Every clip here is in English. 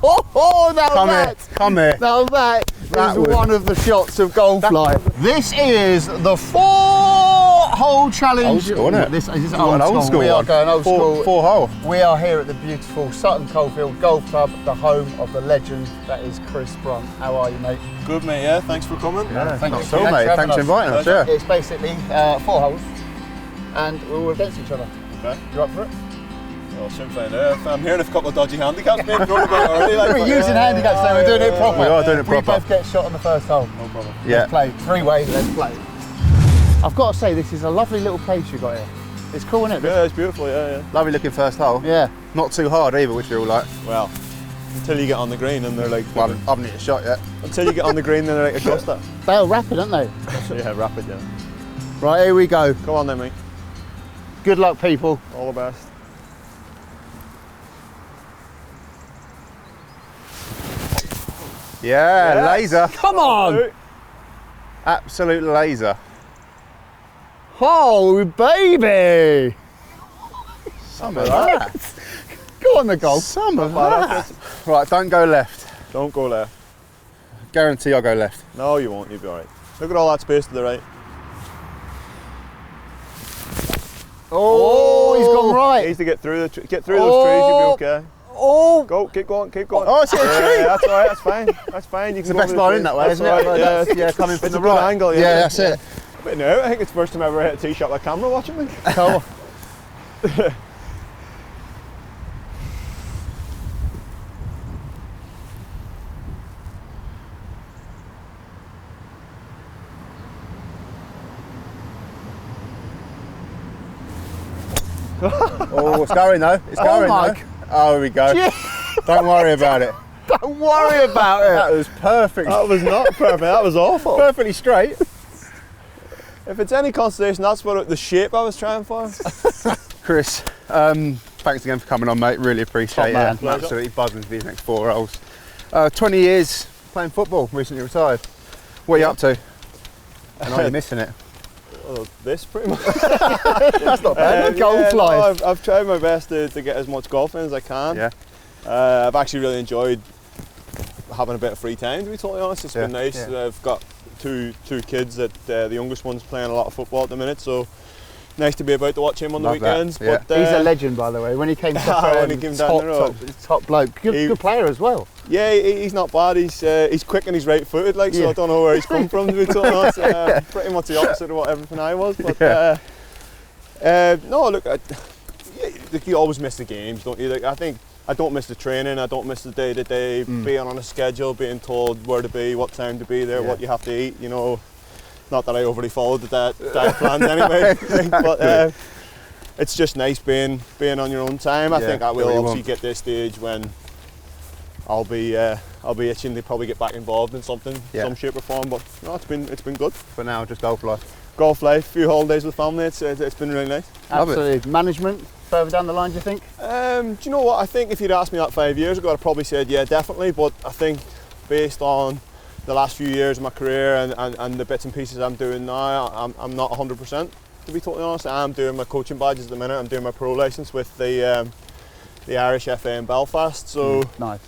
Come here. Now that is one of the shots of golf life. This is the 4-hole challenge. Old school, isn't it? This is old school. We are going old school. 4-hole. We are here at the beautiful Sutton Coldfield Golf Club, the home of the legend that is Chris Brunt. How are you, mate? Good, mate. Yeah, thanks for coming. Yeah, thank you. So, mate. Thanks for inviting us. Yeah. It's basically 4 holes, and we're all against each other. Okay. You up for it? Well, soon find out. I'm hearing a couple of dodgy handicaps being thrown about already. We're using handicaps, so we're doing it proper. We are doing it proper. We both get shot on the first hole. No problem. Yeah. Let's play. 3-way. Let's play. I've got to say, this is a lovely little place you got here. It's cool, isn't it? Yeah, it's beautiful. Yeah. Lovely looking first hole. Yeah. Not too hard either, which we all like. Well, until you get on the green and they're like. Well, I haven't hit a shot yet. Until you get on the green, then they're like adjust that. They're rapid, aren't they? Yeah, rapid. Yeah. Right, here we go. Go on then, mate. Good luck, people. All the best. Yeah, Yes. laser. Come on! Absolute laser. Oh, baby! Some of that. Go on the golf. Some of that. Right, don't go left. Don't go left. Guarantee I'll go left. No, you won't. You'll be all right. Look at all that space to the right. Oh, he's gone right. Easy to get through those trees. You'll be okay. Oh! Go, keep going, keep going. Oh, it's hit a tree. Yeah, that's all right. That's fine. That's fine. You It's can the go best over line the in that trees. way, That's isn't it? right, yeah. Yeah, coming from It's the a good right angle. Yeah, that's it. But no, I think it's the first time I ever hit a tee shot with a camera watching me. Come on. Oh, it's going though. It's going my though. Oh, here we go. Don't worry about it. Don't worry about it. That was perfect. That was not perfect. That was awful. Perfectly straight. If it's any consolation, that's what the shape I was trying for. Chris, thanks again for coming on, mate. Really appreciate Top man. it. I'm absolutely buzzing for these next 4 holes. 20 years playing football, recently retired. What are you up to? And are you missing it? Well, this pretty much. That's not bad. Golf no, life. I've tried my best to get as much golf in as I can. Yeah. I've actually really enjoyed having a bit of free time, to be totally honest. It's been nice. Yeah. I've got two kids that the youngest one's playing a lot of football at the minute, so nice to be about to watch him on the Love that, weekends. yeah. But, He's a legend, by the way. When he came to When he came down the road. top bloke. Good player as well. Yeah, he's not bad. He's quick and he's right-footed, like, so I don't know where he's come from, to be totally honest. Pretty much the opposite of what everything I was. But no, look, you always miss the games, don't you? Like, I think I don't miss the training. I don't miss the day-to-day being on a schedule, being told where to be, what time to be there, what you have to eat. You know, not that I overly followed the diet plans anyway, but it's just nice being on your own time. I think I will obviously get to a stage when I'll be itching to probably get back involved in something, some shape or form. But no, it's been good. For now, just golf life. Golf life, a few holidays with family. It's been really nice. Absolutely. Management further down the line, do you think? Do you know what? I think if you'd asked me that 5 years ago, I'd probably said yeah, definitely. But I think based on the last few years of my career and the bits and pieces I'm doing now, I'm not 100%. To be totally honest, I'm doing my coaching badges at the minute. I'm doing my pro license with the Irish FA in Belfast. So nice.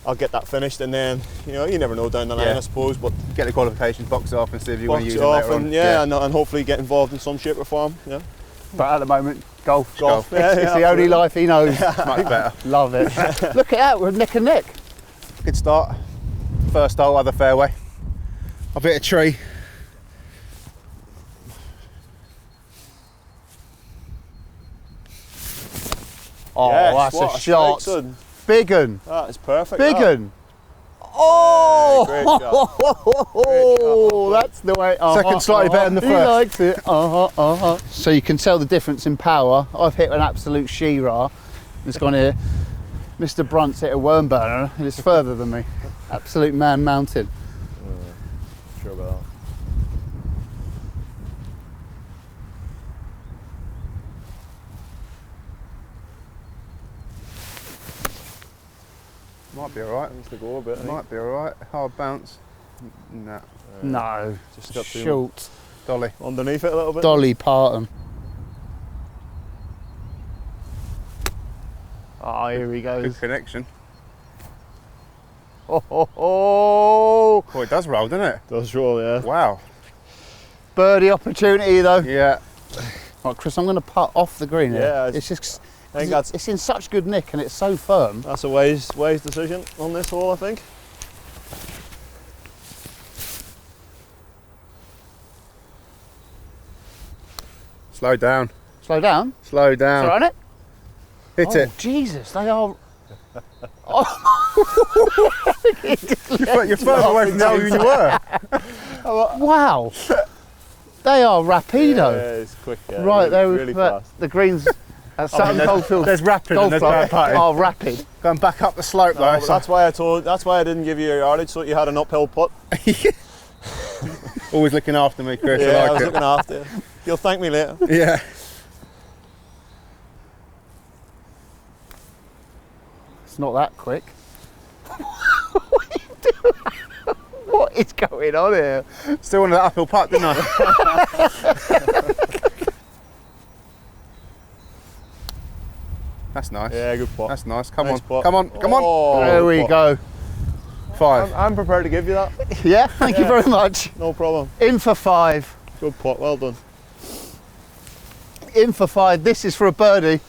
I'll get that finished, and then you never know down the line, I suppose. But get the qualifications box off and see if you want to use it off later on. And hopefully get involved in some shape or form. Yeah. But at the moment, golf. It's the only life he knows. Much better. Love it. Look at that, we're neck and neck. Good start. First hole, other fairway. I've hit a tree. Oh, yes, that's a shot. Strike, Big un. that is perfect. Big that. un. Oh, Great shot. That's the way. Second slightly better than the He first. likes it. So you can tell the difference in power. I've hit an absolute She-Ra. It's gone here. Mr. Brunt's hit a worm burner and it's further than me. Absolute man mountain. Sure about that. Might be alright. Needs to go a bit. Might be alright. Hard bounce. Nah. No, Just got to short. Dolly. underneath it a little bit. Dolly Parton. Oh, here he goes. Good connection. Oh, Boy, it does roll, doesn't it? Does roll, yeah. Wow. birdie opportunity though. Yeah. Right, Chris, I'm going to putt off the green here. Yeah, it's just. I think that's It's in such good nick and it's so firm. a wise decision on this hole, I think. Slow down. Slow down. Slow Is down. that on it? Hit Oh, it. Jesus, they are. You're further away from now than you were. Wow. They are rapido. Yeah, it's quick. Yeah, Right, they were really fast. the greens at Sutton Coldfield. There's rapid and Golf there's club bad putting. are rapid. Going back up the slope No, though. but that's why I didn't give you your yardage, so you had an uphill putt. Always looking after me, Chris. Yeah, I I like was it. looking after you. You'll thank me later. Yeah. It's not that quick. What are you doing? What is going on here? Still wanted that uphill putt, didn't I? That's nice. Yeah, good putt. That's nice. Come Nice on. putt. Come on. Come on. Oh, There good we putt. go. 5. I'm prepared to give you that. Yeah, thank you very much. No problem. In for 5. Good putt. Well done. In for 5. This is for a birdie.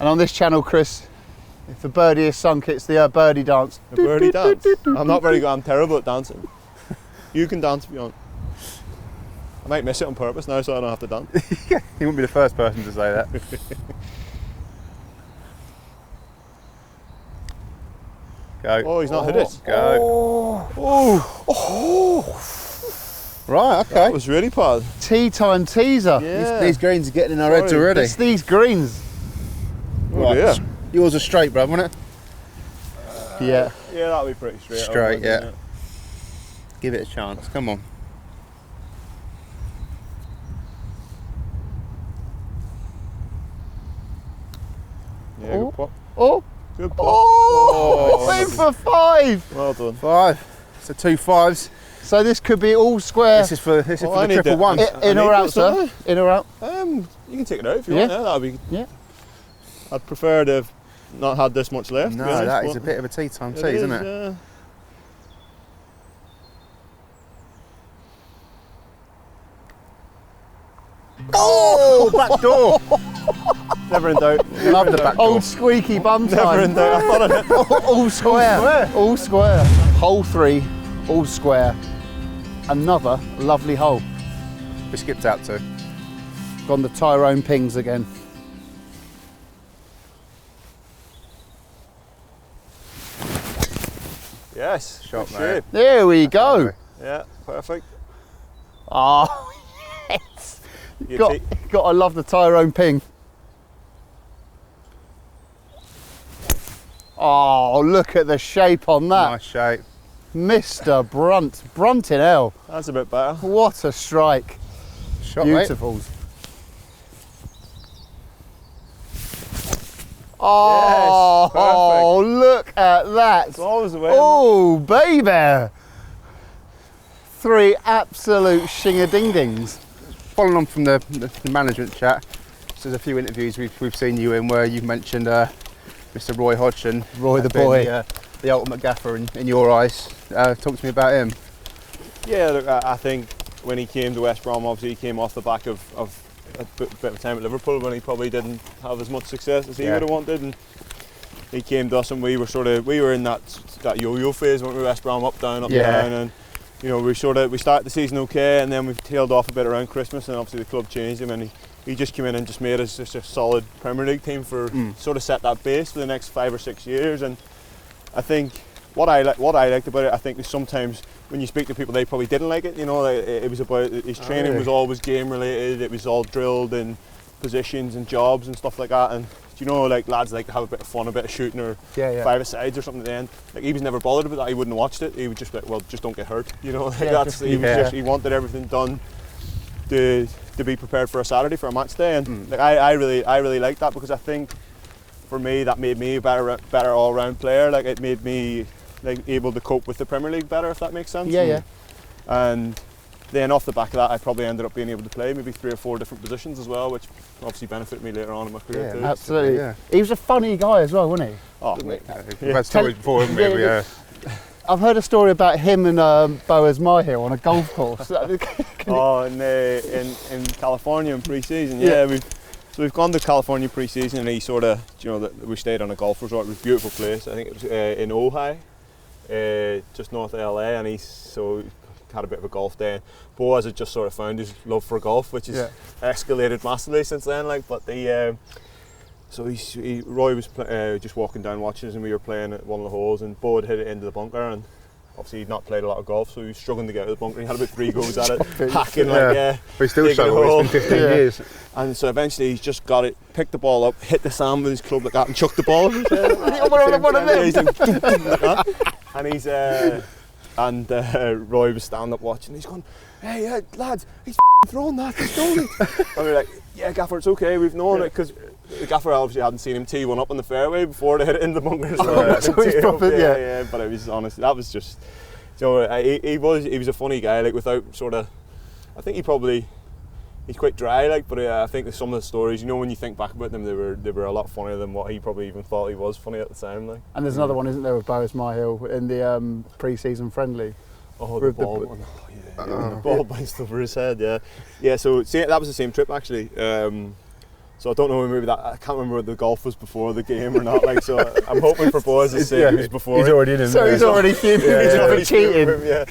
And on this channel, Chris, if the birdie is sunk, it's the birdie dance. A birdie dance. I'm not very good. I'm terrible at dancing. You can dance if you want. I might miss it on purpose now, so I don't have to dance. You wouldn't be the first person to say that. Go. Oh, he's not hit it. Go. Right, okay. That was really bad. Tea time teaser. Yeah. These greens are getting in our heads Sorry. already. It's these greens. Oh, dear. Yours are straight, bro, wasn't it? Yeah. Yeah, that'll be pretty straight. Straight, otherwise, yeah. isn't it? Give it a chance. Come on. Yeah, good putt. Oh, Good putt. oh, in for 5. Well done. 5. So 2 5s. So this could be all square. This is for Oh, the I need triple that. one. In I or need out, this, sir? don't In or out? You can take it out if you Yeah. want. Yeah, that'll be. Yeah. I'd prefer to have not had this much left. to be No, honest, that is but a bit of a tea time tea, it isn't is, it? Yeah. Oh, back door. Never in doubt. Love the back door. Old squeaky bum Never in time. doubt. I thought of it. All square. All square. Hole 3, all square. Another lovely hole. We skipped out to. Gone the Tyrone pings again. Yes. Shot, good mate. shape. There we go. Yeah, perfect. Oh, yes. You Got to love the Tyrone ping. Oh, look at the shape on that. Nice shape. Mr. Brunt. Brunt in hell. That's a bit better. What a strike. Shot, mate. Beautifuls. Oh, look at that. It's always the way. Oh, baby. 3 absolute shinger-ding-dings. Following on from the management chat, so there's a few interviews we've seen you in where you've mentioned Mr. Roy Hodgson. Roy the as being boy. the ultimate gaffer in your eyes. Talk to me about him. Yeah, look, I think when he came to West Brom, obviously he came off the back of a bit of time at Liverpool when he probably didn't have as much success as he would have wanted, and he came to us and we were in that yo-yo phase, weren't we? West Brom up down, and you know we started the season okay, and then we tailed off a bit around Christmas, and obviously the club changed him, and he just came in and just made us just a solid Premier League team for sort of set that base for the next 5 or 6 years. And I think what I liked about it, I think is sometimes when you speak to people, they probably didn't like it. You know, it was about his training was always game related. It was all drilled in positions and jobs and stuff like that. And you know, like lads like to have a bit of fun, a bit of shooting or 5-a-sides or something at the end. Like he was never bothered about that. He wouldn't have watched it. He would just be like, well, just don't get hurt. You know, he wanted everything done to be prepared for a Saturday, for a match day. And like I really liked that, because I think for me that made me a better all-round player. Like it made me like able to cope with the Premier League better, if that makes sense. And then off the back of that, I probably ended up being able to play maybe 3 or 4 different positions as well, which obviously benefited me later on in my career too. Absolutely. Yeah. He was a funny guy as well, wasn't he? Oh, We've had stories before, haven't we? I've heard a story about him and Boaz Myhill on a golf course. Oh, in California in pre-season, yeah. We've gone to California pre-season, and he sort of, we stayed on a golf resort. It was a beautiful place. I think it was in Ojai, just north of LA, and so had a bit of a golf day. Boaz had just sort of found his love for golf, which has escalated massively since then. But Roy was just walking down watching us, and we were playing at one of the holes, and Bo had hit it into the bunker, and obviously he'd not played a lot of golf, so he was struggling to get out of the bunker. He had about 3 goes at it, hacking But he's still struggling. It's been 15 years. And so eventually he's just got it, picked the ball up, hit the sand with his club like that, and chucked the ball over his head. And Roy was standing up watching. He's going, "Hey, lads, he's thrown that. He's thrown it." And we're like, "Yeah, Gaffer, it's okay. We've known it," because the Gaffer obviously hadn't seen him tee one up on the fairway before they hit it in the bunker. So but it was honestly, that was just, he was a funny guy. Like, without sort of, I think he's quite dry. But I think some of the stories, when you think back about them, they were a lot funnier than what he probably even thought he was funny at the time. And there's another one, isn't there, with Boaz Myhill in the pre-season friendly? Oh, the ball one. The ball bounced over his head. Yeah. So that was the same trip actually. So I don't know, maybe I can't remember whether the golf was before the game or not. So I'm hoping for Boaz to say it was before. He's already in. So he's already fuming. He's already cheating. Yeah.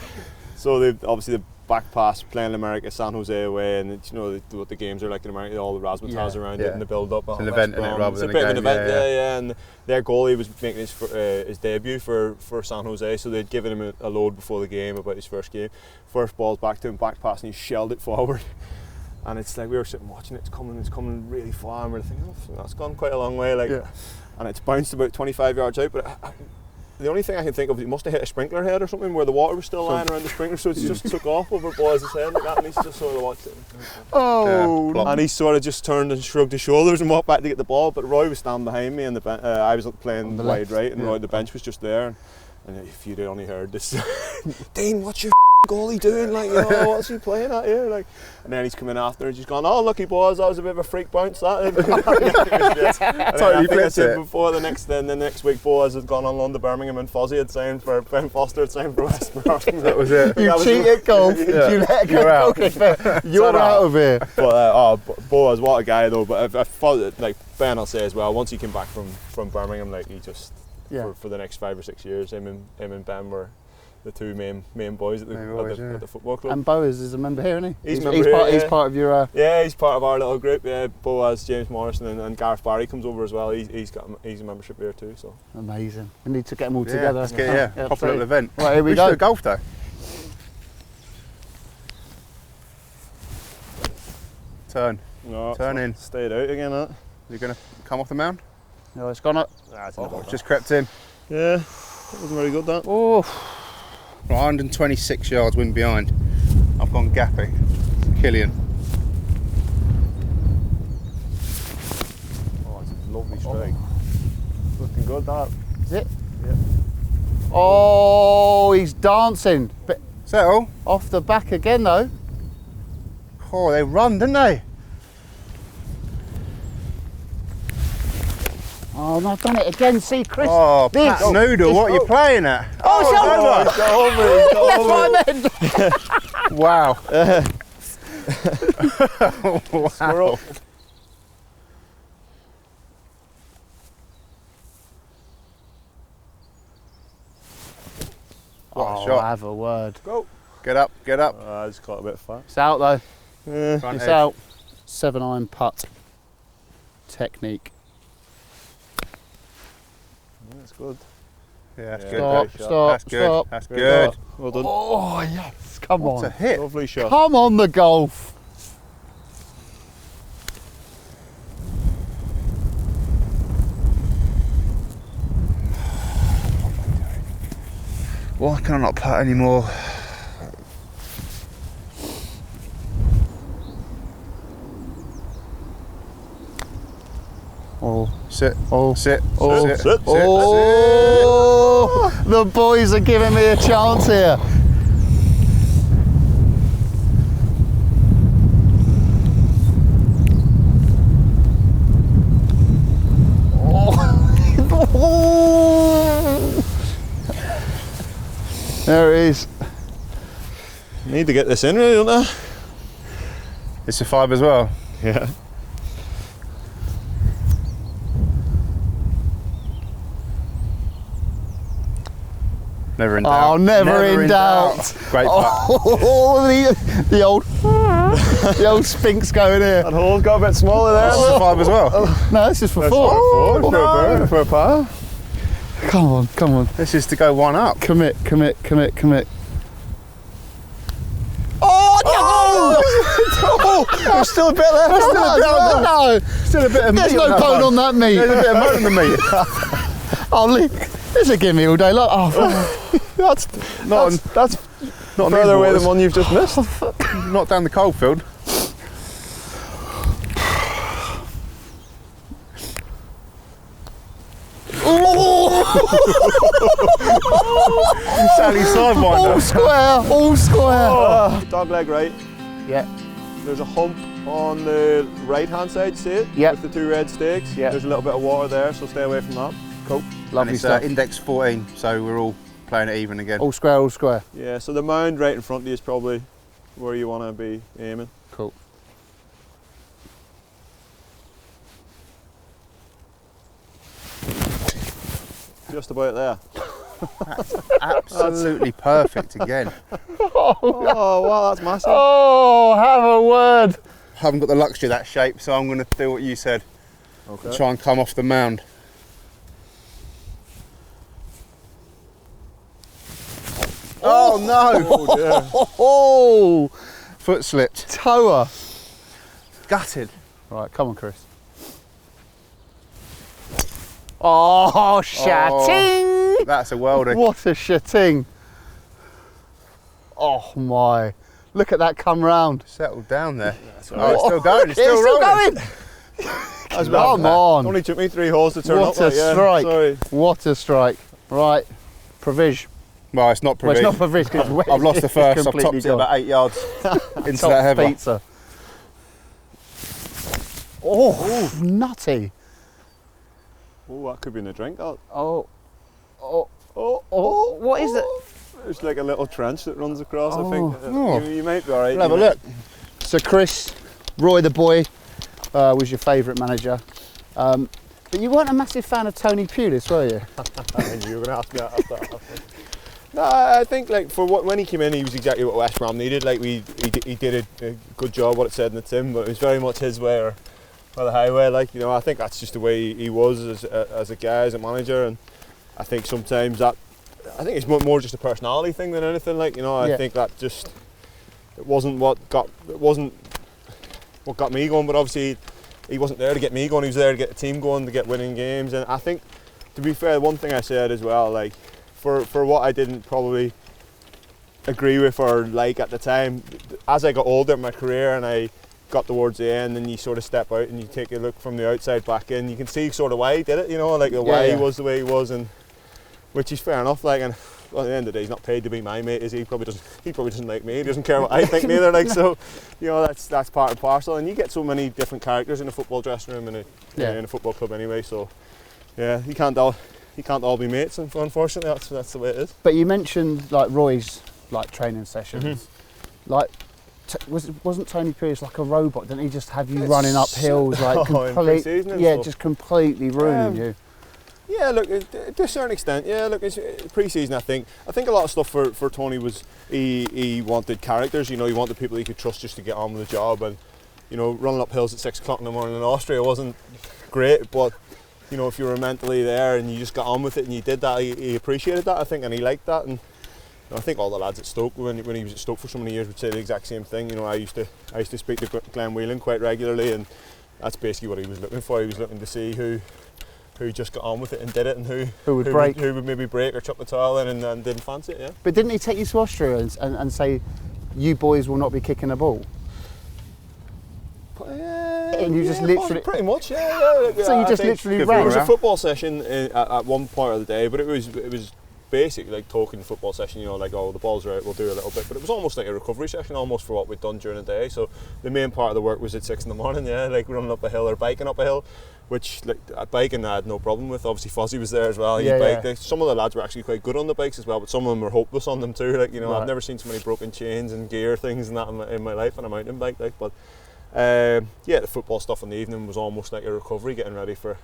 So obviously the back pass playing in America, San Jose away, and what the games are like in America. All the razzmatazz around it and the build up. It's an event, isn't it, rather than a game. It's a bit of an event, And their goalie was making his debut for San Jose, so they'd given him a load before the game about his first game. First ball's back to him, back pass, and he shelled it forward. And it's like we were sitting watching it. It's coming really far, and we're thinking, that's gone quite a long way. And it's bounced about 25 yards out, but. The only thing I can think of, it must have hit a sprinkler head or something where the water was still lying around the sprinkler, so it's just took off over Boaz's head like that, and he's just sort of watched it. And he sort of just turned and shrugged his shoulders and walked back to get the ball, but Roy was standing behind me, and I was playing wide right, and Roy, the bench was just there. And if you'd only heard this, Dean, what's your goalie doing? What's he playing at here? And then he's coming after, and she's gone, "Oh, lucky Boaz, that was a bit of a freak bounce." That. Totally flipped it. Before the next week, Boaz had gone on loan to Birmingham, and Fozzie had signed for Ben Foster had signed for West Brom. That was it. You cheated golf. You let go. You're out. You're out of here. But Boaz, what a guy though. But I thought Ben, I'll say as well. Once he came back from Birmingham, he just for the next 5 or 6 years, him and Ben were the two main boys at the football club. And Boaz is a member here, isn't he? He's part of your. He's part of our little group. Yeah, Boaz, James Morrison, and Gareth Barry comes over as well. He's a membership here too. So amazing. We need to get them all together. Let's get proper little event. Right, here we go. go. Do golf though. Turn in. Stayed out again, huh? You're gonna come off the mound? No, it's gone up. Just crept in. Yeah, that wasn't very good, that. Oh. 126 yards wind behind. I've gone gappy. Killian. Oh, it's a lovely strike. Looking good, that. Is it? Yeah. Oh, he's dancing. But is that all? Off the back again, though. Oh, they run, didn't they? Oh, no, I've done it again. See, Chris. Oh, Pat Noodle, what are you playing at? Oh, it's over. That's what I meant. Wow. Squirrel. What a shot. Have a word. Go. Get up. I just caught a bit fat. It's out, though. It's out. 7-iron putt technique. That's good. Yeah, that's good. Stop. That's good. That's good. Well done. Oh, yes. Come on. What's a hit? Lovely shot. Come on, the golf. Why can I not putt anymore? Oh, sit. Oh, sit. Oh, sit. Sit. Oh, the boys are giving me a chance here. Oh. There it is. Need to get this in, really, don't I? It's a 5 as well. Yeah. Never in doubt. Oh, never in doubt. Great putt. Oh, the old the old Sphinx going here. That hole's got a bit smaller there. That's a 5 as well. No, this is for That's 4. for a no. for a par. Come on, come on. This is to go 1 up. Commit. Oh, there's still a bit left. No, Still a bit of there's meat no on that bone one. on that meat. There's a bit of bone in the meat. Oh, look, this will give me all day long. Oh, That's Not on further these away waters. than one you've just missed. Not down the coalfield. Sally sidewinder. all square. Dog leg right. Yeah, There's a hump on the right hand side, see it? Yep. With the 2 red stakes. Yep. There's a little bit of water there, so stay away from that. cool. And Lovely it's stuff. index 14, so we're all playing it even again. All square. Yeah, so the mound right in front of you is probably where you want to be aiming. Cool. Just about there. Absolutely perfect again. Oh, wow, that's massive. Oh, have a word. Haven't got the luxury of that shape, so I'm going to do what you said. Okay. Try and come off the mound. Oh no! Oh dear. Oh, Foot slipped. tower. Gutted. Right, come on, Chris. Oh, shatting! That's a worldie. What a shitting. Oh my. Look at that come round. Settled down there. That's Oh, it's still going. It's still rolling. Come on. Only took me 3 holes to turn What up. a like, yeah. strike. Sorry. What a strike. Right. Provision. Well, it's not Well, it's provision. not provision. 'Cause it's wet. I've lost the It's first. I've completely topped it gone. about 8 yards into Top that heather. pizza. Oh, nutty. Oh, that could be in a drink. That. Oh, Oh, what is it? It's like a little trench that runs across. I think Oh. you might be all right. We'll have a look. So Chris, Roy the boy, was your favourite manager. But you weren't a massive fan of Tony Pulis, were you? I knew you were going to ask me that after. No, I think like for when he came in, he was exactly what West Brom needed. Like he did a good job, what it said in the tin, but it was very much his way or the highway. Like, you know, I think that's just the way he was as a guy, as a manager, and I think sometimes I think it's more just a personality thing than anything. Like, you know, I think that just it wasn't what got me going, but obviously he wasn't there to get me going. He was there to get the team going, to get winning games. And I think, to be fair, one thing I said as well, like for what I didn't probably agree with or like at the time, as I got older in my career and I got towards the end, and you sort of step out and you take a look from the outside back in, you can see sort of why he did it, you know, like why he was the way he was, and which is fair enough. Like, and well, at the end of the day, he's not paid to be my mate, is he? He probably doesn't like me. He doesn't care what I think neither. Like, so, you know, that's part and parcel. And you get so many different characters in a football dressing room and in a football club anyway. So, yeah, you can't all be mates. And unfortunately, that's the way it is. But you mentioned like Roy's like training sessions. Like, wasn't Tony Pulis like a robot? Didn't he just have you running up hills like in pre-season and stuff. just completely ruining you? Yeah, look, to a certain extent, yeah, look, it's pre-season. I think a lot of stuff for Tony was he wanted characters. You know, he wanted people he could trust just to get on with the job. And you know, running up hills at 6 o'clock in the morning in Austria wasn't great, but you know, if you were mentally there and you just got on with it and you did that, he appreciated that, I think, and he liked that. And you know, I think all the lads at Stoke, when he was at Stoke for so many years, would say the exact same thing. You know, I used to speak to Glenn Whelan quite regularly, and that's basically what he was looking for. He was looking to see who just got on with it and did it, and who would maybe break or chuck the towel in and didn't fancy it. Yeah. But didn't he take you to Austria and say, you boys will not be kicking a ball? And you just literally pretty much, yeah. So you just literally ran. It was a football session at one part of the day, but it was basically like talking football session. You know, like, oh, the balls are out, we'll do a little bit, but it was almost like a recovery session, almost for what we'd done during the day. So the main part of the work was at 6 in the morning, yeah, like running up a hill or biking up a hill. which like biking I had no problem with. Obviously Fozzie was there as well. He Yeah, biked. yeah. Some of the lads were actually quite good on the bikes as well, but some of them were hopeless on them too. Like, you know, Right. I've never seen so many broken chains and gear things and that in my life on a mountain bike. Like, but yeah, the football stuff in the evening was almost like a recovery, getting ready for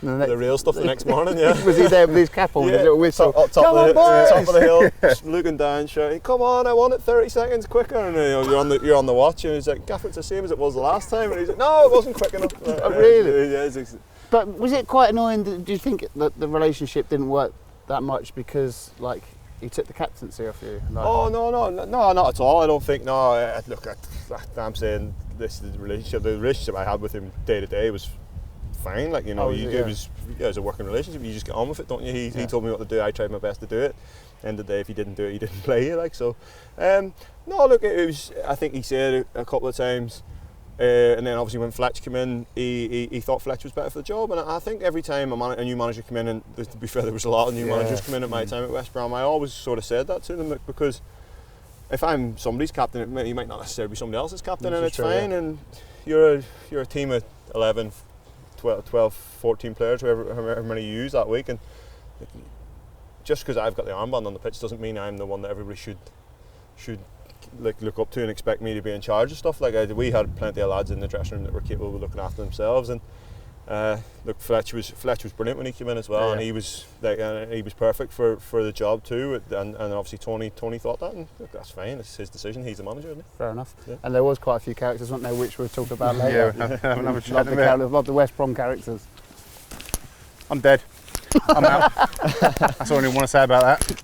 the real stuff the next morning. Yeah. Was he there with his cap on, with his little whistle? Top Come on, of the boys! top of the hill, just looking down, shouting, "Come on, I want it 30 seconds quicker!" And you know, you're on the watch, and he's like, "Gaffer, it's the same as it was the last time." And he's like, "No, it wasn't quick enough." Really? Yeah, it's But was it quite annoying? Do you think that the relationship didn't work that much because, like, he took the captaincy off you? Like, Oh no, not at all. I don't think. No, look, I'm saying this is the relationship. The relationship I had with him day to day was fine. Like, you know, it was a working relationship. You just get on with it, don't you? He told me what to do. I tried my best to do it. End of the day, if he didn't do it, he didn't play you. Like, so. No, look, it was. I think he said it a couple of times. And then obviously when Fletch came in, he thought Fletch was better for the job. And I think every time a new manager came in, and to be fair, there was a lot of new managers come in at my time at West Brom, I always sort of said that to them, because if I'm somebody's captain, you might not necessarily be somebody else's captain, and it's fine. Yeah. And you're a team of 11, 12, 14 players, however many you use that week, and just because I've got the armband on the pitch doesn't mean I'm the one that everybody should like look up to and expect me to be in charge of stuff. Like, we had plenty of lads in the dressing room that were capable of looking after themselves, and look, Fletch was brilliant when he came in as well, and he was like, he was perfect for the job too, and obviously Tony thought that, and look, that's fine, it's his decision, he's the manager, isn't he? Fair enough. Yeah. And there was quite a few characters, weren't there, which we'll talk about later. Love the West Brom characters. I'm dead. I'm out. That's all I want to say about that.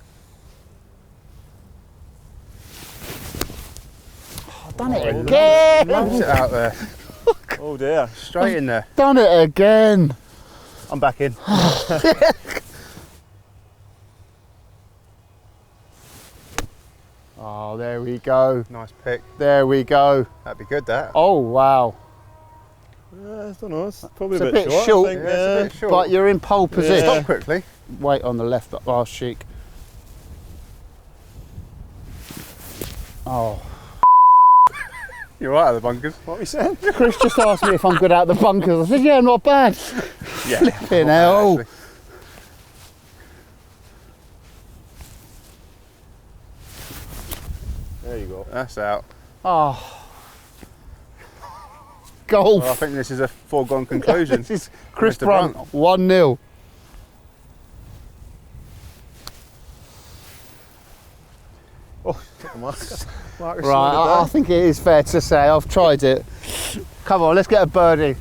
Done it again! Loves it out there. Oh dear. Straight in there. Done it again! I'm back in. Oh, there we go. Nice pick. There we go. That'd be good, that. Oh, wow. I don't know, it's probably It's a bit short. I think, Yeah, it's a bit short. But you're in pole position. Stop quickly. Wait on the left, oh, chic. Oh. You're right out of the bunkers. What are we saying? Chris just asked me if I'm good out of the bunkers. I said, yeah, not bad. Yeah. Flipping hell. There you go. That's out. Oh. Golf. Well, I think this is a foregone conclusion. This is Chris Mr. Brunt, 1-0. Oh, Marcus. Right, I think it is fair to say I've tried it. Come on, let's get a birdie.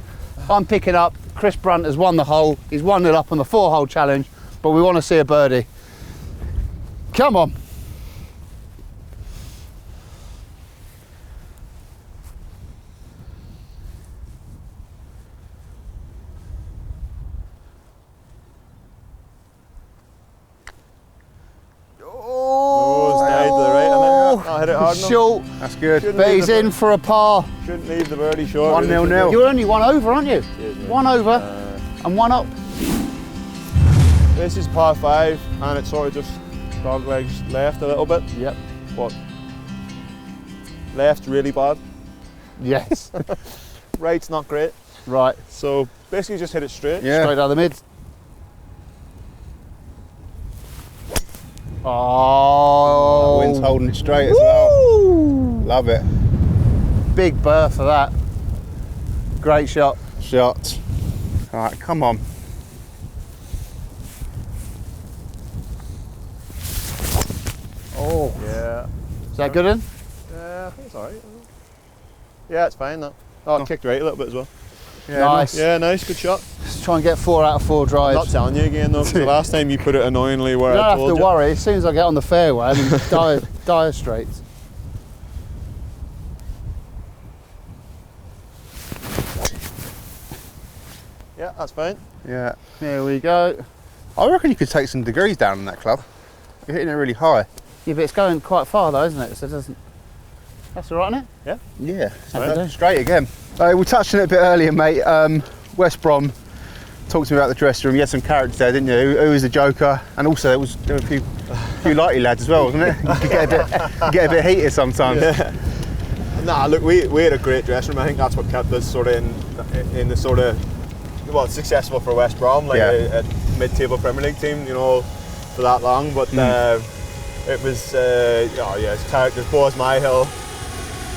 I'm picking up. Chris Brunt has won the hole. He's 1-0 up on the 4-hole challenge, but we want to see a birdie. Come on. I hit it hard enough. Short, That's good. but he's in for a par. Shouldn't leave the birdie short. 1-0. You're only one over, aren't you? Cheers, mate. One over and one up. This is par 5, and it's sort of just dog legs left a little bit. Yep. But left's really bad. Yes. Right's not great. Right. So basically just hit it straight. Yeah. Straight down the mid. Oh. Wind's holding it straight as well. Woo! Love it. Big berth for that. Great shot. Shot. All right, come on. Oh. Yeah. Is that good in? Yeah, I think it's alright. Yeah, it's fine that. Oh, it kicked right a little bit as well. Yeah, Nice. Yeah, nice, good shot. Let's try and get 4 out of 4 I'm drives. not telling you again though, because the last time you put it annoyingly where You I don't told have to you. worry. As soon as I get on the fairway, I'm in dire straits. Yeah, that's fine. Yeah. Here we go. I reckon you could take some degrees down in that club. You're hitting it really high. Yeah, but it's going quite far though, isn't it? So it doesn't. That's all right, isn't it? Yeah. Okay. Straight again. We touched on it a bit earlier, mate. West Brom. Talked to me about the dressing room. You had some characters there, didn't you? Who was the joker? And also there were a few lighty lads as well, wasn't it? You could get a bit heated sometimes. Yeah. Nah, look, we had a great dressing room. I think that's what kept us sort of in the sort of successful for West Brom, like a mid-table Premier League team, you know, for that long. But it was, it's characters, Boaz Myhill,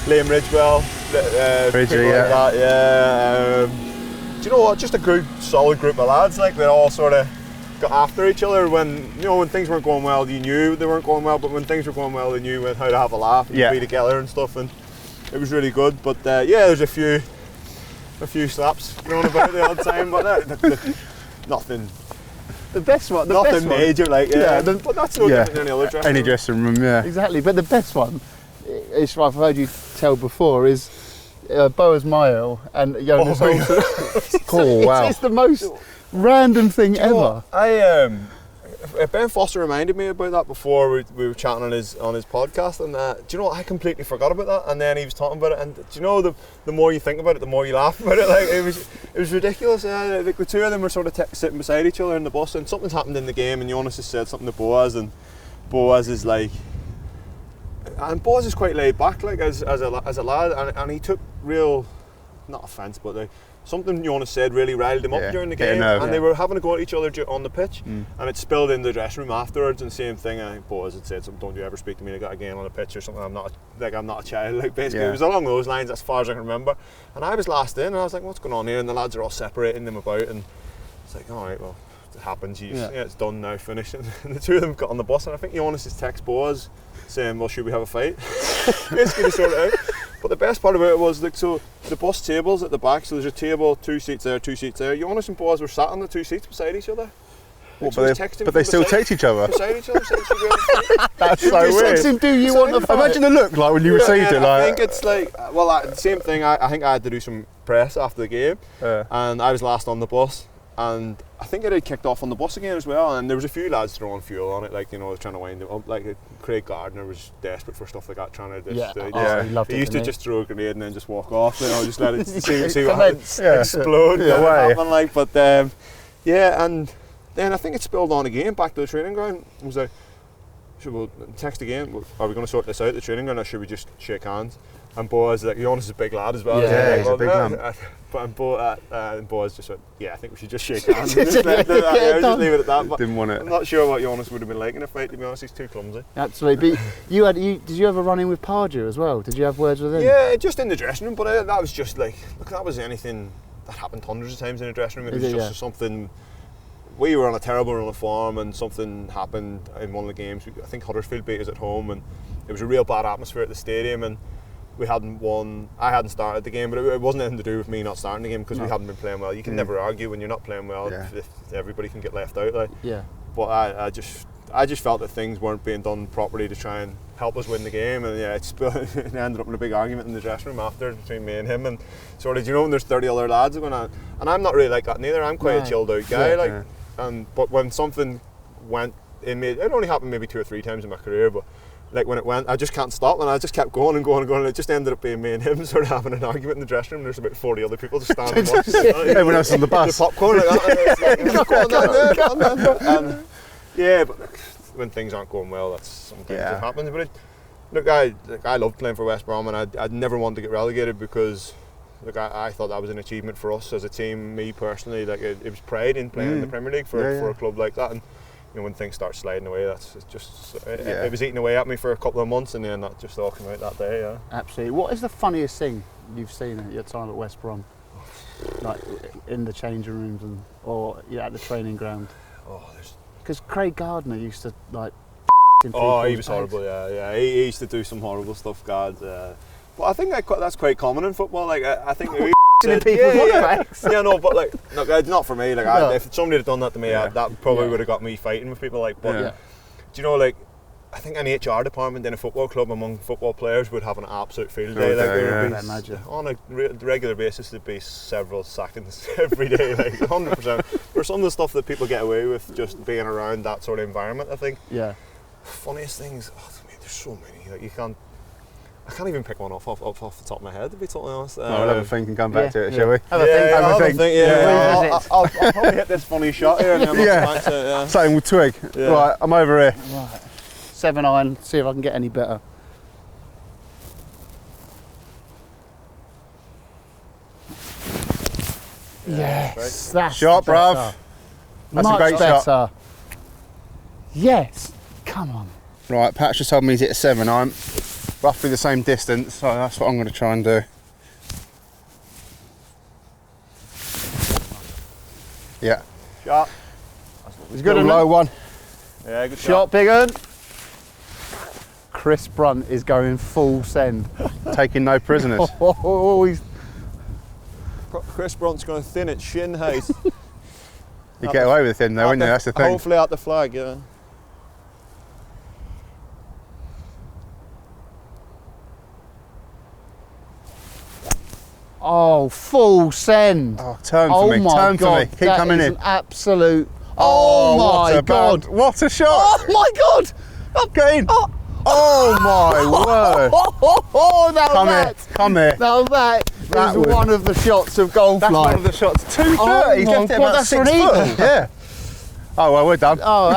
Liam Ridgewell, people like that, do you know what? Just a solid group of lads. Like they all sort of got after each other when things weren't going well. You knew they weren't going well, but when things were going well, they knew how to have a laugh and be together and stuff. And it was really good. But there's a few slaps thrown about the odd time, but nothing. The best one, nothing major, like but that's no different than any other dressing room. Any dressing room, yeah. Exactly, but the best one, is I've heard you tell before, is Boaz Myhill and Jonas Olsen. Oh wow! It's the most random thing ever. Ben Foster reminded me about that before we were chatting on his podcast, and do you know what? I completely forgot about that, and then he was talking about it, and do you know the more you think about it, the more you laugh about it. Like it was ridiculous. Like the two of them were sort of sitting beside each other in the bus, and something's happened in the game, and Jonas has said something to Boaz, and Boaz is like. And Boaz is quite laid back, like as a lad, and he took real, not offence, but something Jonas said really riled him up during the game, and they were having a go at each other on the pitch, and it spilled in the dressing room afterwards. And same thing, I think Boaz had said something, "Don't you ever speak to me like that again on the pitch," or something. I'm not a child, like basically it was along those lines as far as I can remember. And I was last in, and I was like, "What's going on here?" And the lads are all separating them about, and it's like, all right, well, it happens. It's done now, finished. And the two of them got on the bus, and I think Jonas has texted Boaz saying, "Well, should we have a fight?" Basically to sort it out. But the best part about it was, like, so the bus table's at the back, so there's a table, 2 seats there, 2 seats there. Jonas and Boaz were sat on the 2 seats beside each other. What, but they still text each other? Beside each other. That's so weird. Text him, do you want to fight? Imagine the look like when you received it. Like, I think it's like, the same thing. I think I had to do some press after the game, and I was last on the bus. And I think it had kicked off on the bus again as well, and there was a few lads throwing fuel on it, like, trying to wind it up. Like Craig Gardner was desperate for stuff like that, trying to he used to just throw a grenade and then just walk off, just let it see what happens, explode. Like, but and then I think it spilled on again back to the training ground. It was like, should we text again? Are we going to sort this out at the training ground, or should we just shake hands? And Boaz, like, Jonas is a big lad as well. He's a big man. And Boaz just went, I think we should just shake hands. just leave it at that. But didn't want it. I'm not sure what Jonas would have been like in a fight, to be honest. He's too clumsy. Absolutely. But did you ever run in with Pardew as well? Did you have words with him? Yeah, just in the dressing room. But that was just like, that was anything that happened hundreds of times in the dressing room. It was just something. We were on a terrible run of form, and something happened in one of the games. I think Huddersfield beat us at home, and it was a real bad atmosphere at the stadium, and we hadn't won. I hadn't started the game, but it wasn't anything to do with me not starting the game, because we hadn't been playing well. You can never argue when you're not playing well if everybody can get left out. Like. Yeah. But I just felt that things weren't being done properly to try and help us win the game, and it ended up in a big argument in the dressing room after between me and him, and sort of, when there's 30 other lads going on, and I'm not really like that neither. I'm quite a chilled out guy, but when something went in me, it only happened maybe 2 or 3 times in my career, but like when it went, I just can't stop, and I just kept going and going and going, and it just ended up being me and him sort of having an argument in the dressing room. There's about 40 other people just standing watching. Everyone else on the bus. The popcorn like that. And but when things aren't going well, that's sometimes it happens. But I loved playing for West Brom, and I'd never wanted to get relegated, because I thought that was an achievement for us as a team. Me personally, like it was pride in playing in the Premier League for a club like that. And when things start sliding away, it was eating away at me for a couple of months, and then that just all came out that day. Yeah. Absolutely. What is the funniest thing you've seen at your time at West Brom, like in the changing rooms or at the training ground? Because Craig Gardner used to like. He was horrible. Yeah. He used to do some horrible stuff, God. But I think that's quite common in football. Like I think. But like, look, it's not for me. Like, if somebody had done that to me, that probably would have got me fighting with people. Like, but do you know, like, I think an HR department in a football club among football players would have an absolute field day. Like, on a regular basis, there'd be several sackings every day, like 100%. For some of the stuff that people get away with just being around that sort of environment, I think. Yeah. Funniest things. There's so many. Like, I can't even pick one off the top of my head, to be totally honest. We'll have a think and come back to it, shall we? Have a think. I'll probably hit this funny shot here, and then I'll back to it. Same with Twig. Yeah. Right, I'm over here. Right. 7 iron, see if I can get any better. Yes, that's Shot, better. bruv. That's a Much great better. shot. Yes, come on. Right, Pat's just told me he's hit a 7-iron. Roughly the same distance, so that's what I'm going to try and do. Yeah. Shot. It's good, Little isn't low it? one. Yeah, good shot. Shot, big un. Chris Brunt is going full send. Taking no prisoners. Oh, he's Chris Brunt's going to thin it shin height. You get away with him though, wouldn't you? That's the thing. Hopefully at the flag, yeah. oh, full send. Oh, turn for me, my turn God, for me. Keep that coming is in. an absolute. Oh, what my a God. bound- What a shot! Oh my God. Get in. Oh my word. Now Come that, here, come here. Now that That is was- one of the shots of golf That's one life. of the shots. 230. Oh He's my left it God, about that's 6 an foot. eagle. Yeah. Oh well, we're done. Oh,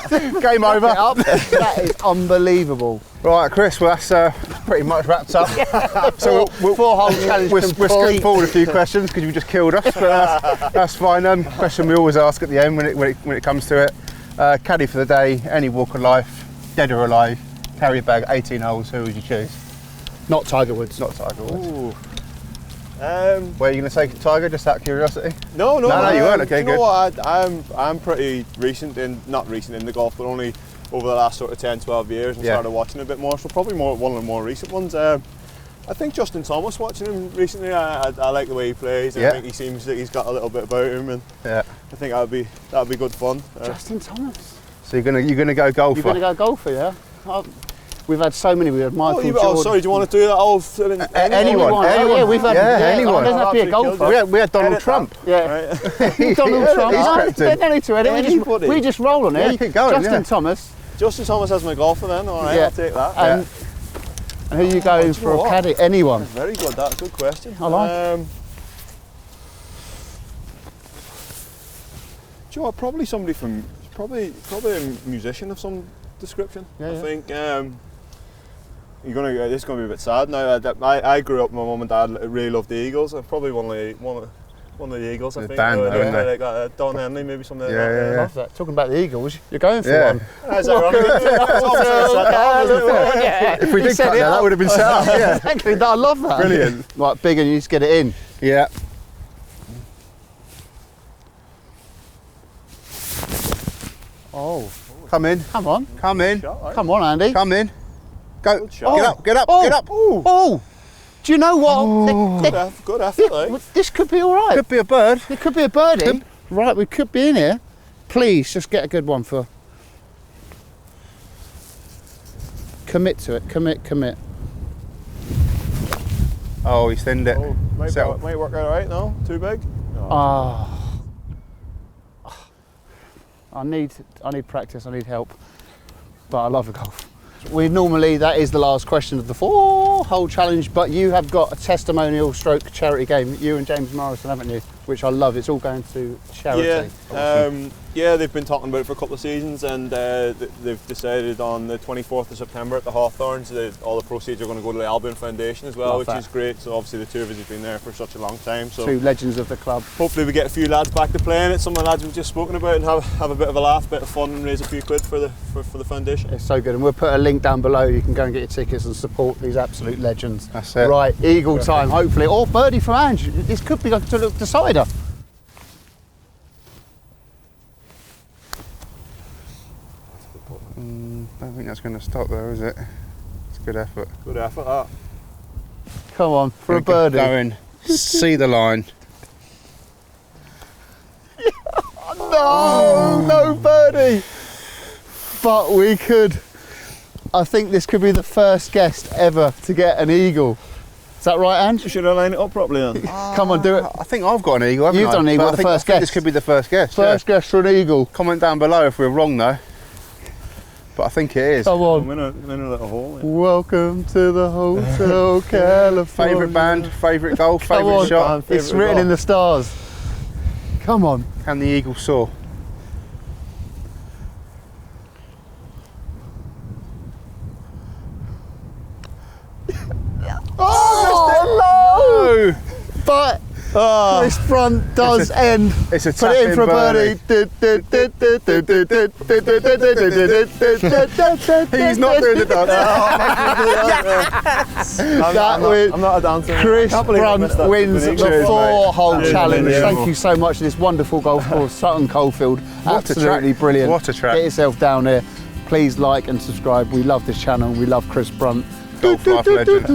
that's Game over. up. That is unbelievable. Right, Chris. Well, that's pretty much wrapped up. So we'll 4-hole challenge we'll scoot complete. forward a few questions because you just killed us. But that's fine. Question we always ask at the end when it comes to it. Caddy for the day, any walk of life, dead or alive, carry a bag, 18 holes. Who would you choose? Not Tiger Woods. Not Tiger Woods. Ooh. Where are you going to take Tiger? Just out of curiosity. No, No, you weren't. Okay, you know good. what? I'm pretty not recent in the golf, but only over the last sort of 10, 12 years, and Yeah. started watching a bit more. So probably one of the more recent ones. I think Justin Thomas, watching him recently, I like the way he plays. Yeah. I think he seems that he's got a little bit about him, and Yeah. I think that'd be good fun. Justin Thomas. So you're gonna go golfer. You're going to go golfer, yeah? We've had so many. We had Michael Jordan. sorry, do you want to do that? Anyone. Oh, yeah, we've had. Yeah, Oh, anyone. it doesn't have to be a golfer. We had Donald Edit Trump. Yeah. Right. Donald Trump. He's No, crept in. they don't need to edit. Anybody. We just roll on it. Yeah, keep going, Justin yeah. Thomas. Justin Thomas as my golfer then. All right, Yeah. I'll take that. And who are you going do you for know a what? caddy? Anyone. Very good. That's a good question. I like Do you know what? Probably somebody from probably a musician of some description. Yeah, I yeah. think this is gonna be a bit sad now. I grew up. My mum and dad really loved the Eagles. I'm probably one of the Eagles. I The think. band, though, isn't they? Like Don Henley, maybe something. Yeah, like that. yeah, yeah. Love that. Talking about the Eagles, you're going for Yeah. one. Is that right? If we did cut that would have been set up. Yeah. Exactly. I love that. Brilliant. Right, big, and you just get it in. Yeah. Oh, Come in. come on. Come in. Come on, Andy. Come in. Go. Good shot. Get up. Get up. Oh. Get up. Oh, do you know what? Good effort, like. This could be all right. Could be a bird. It could be a birdie. Right, we could be in here. Please, just get a good one for. Commit to it. Commit. Oh, he thinned it. Oh, might Settle. work out all right. No, too big. Ah. I need practice. I need help. But I love the golf. That is the last question of the 4-hole challenge, but you have got a testimonial stroke charity game, you and James Morrison, haven't you? Which I love. It's all going to charity. Yeah, they've been talking about it for a couple of seasons, and they've decided on the 24th of September at the Hawthorns that all the proceeds are going to go to the Albion Foundation as well, Love which that. is great. So obviously the two of us have been there for such a long time. So Two legends of the club. hopefully we get a few lads back to playing it. Some of the lads we've just spoken about, and have a bit of a laugh, bit of fun, and raise a few quid for the foundation. It's so good, and we'll put a link down below. You can go and get your tickets and support these absolute legends. That's it. Right, eagle time, hopefully, or birdie from Ange. This could be like to look decider. I don't think that's going to stop there, is it? It's a good effort. Good effort, that. Come on, for a Gonna birdie. Go in. See the line. No birdie. But we could. I think this could be the first guest ever to get an eagle. Is that right, Ange? Should I line it up properly then? Come on, do it. I think I've got an eagle, haven't You've I? done an eagle, But the I think- first I think guess. This could be the first guess. First guest for an eagle. Yeah. Comment down below if we're wrong though. But I think it is. Come on. I'm in a little hole. Yeah. Welcome to the Hotel California. Favourite band, favourite goal, Come favourite on. shot. It's Favourite written goal. in the stars. Come on. Can the eagle soar? Oh, no! But Oh. Chris Brunt does end. It's a Put it in for a birdie. He's not doing the dance. I'm not a dancer. Chris I can't believe I Brunt missed that. wins the Cheers, 4-hole mate. challenge. Yeah. Thank you so much for this wonderful golf course, Sutton Coldfield. What a Absolutely track. brilliant. What a track. Get yourself down there. Please like and subscribe. We love this channel. We love Chris Brunt. Golf life legend.